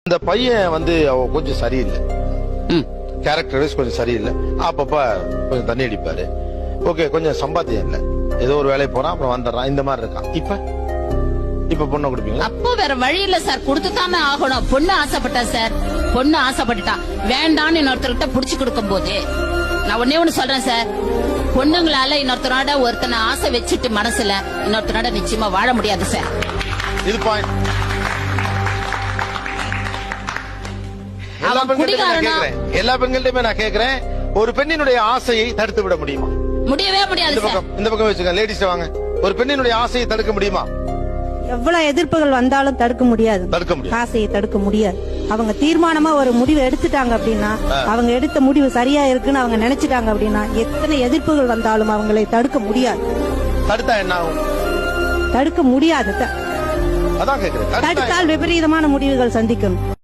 இந்த பையன் அவ கொஞ்சம் சரியில்லை, கேரக்டர் வைஸ் கொஞ்சம் சரியில்லை. அப்பப்ப கொஞ்சம் தண்ணி அடிப்பாரு. ஓகே, கொஞ்சம் சம்பாத்தியம் இல்ல, ஏதோ ஒரு வேலைக்கு போறான் அப்புறம் வந்துடுறான், இந்த மாதிரி இருக்கான். இப்ப பொண்ணை கொடுப்பீங்களா? அப்போ வேற வழி இல்ல சார், கொடுத்துதானே ஆகணும். பொண்ணு ஆசைப்பட்டா சார், பொண்ணு ஆசைப்பட்டுட்டா வேண்டான்னு இன்னொருத்தர்கிட்ட புடிச்சு கொடுக்கும் போது நான் ஒன்னே ஒண்ணு சொல்றேன் சார், பொண்ணுங்களால இன்னொருத்தரோட ஒருத்தனை ஆசை வச்சுட்டு மனசுல இன்னொருத்தரோட நிச்சயமா வாழ முடியாது சார். இது பாயிண்ட். எல்லா பெண்கள்டையுமே நான் கேக்குறேன், ஒரு பெண்ணினுடைய ஆசையை தடுத்து விட முடியுமா? முடியவே முடியாது. இந்த பக்கம் வச்சுக்க, லேடிஸ் வாங்க. ஒரு பெண்ணினுடைய ஆசையை தடுக்க முடியுமா? எவ்வளவு எதிர்ப்புகள் வந்தாலும் தடுக்க முடியாது. ஆசையை தடுக்க முடியாது. அவங்க தீர்மானமா ஒரு முடிவு எடுத்துட்டாங்க அப்படின்னா, அவங்க எடுத்த முடிவு சரியா இருக்குன்னு அவங்க நினைச்சிட்டாங்க அப்படின்னா, எத்தனை எதிர்ப்புகள் வந்தாலும் அவங்களை தடுக்க முடியாது. தடுத்தா என்ன ஆகும்? தடுக்க முடியாது. அதான் கேக்குறேன். தடுத்தால் விபரீதமான முடிவுகள் சந்திக்கணும்.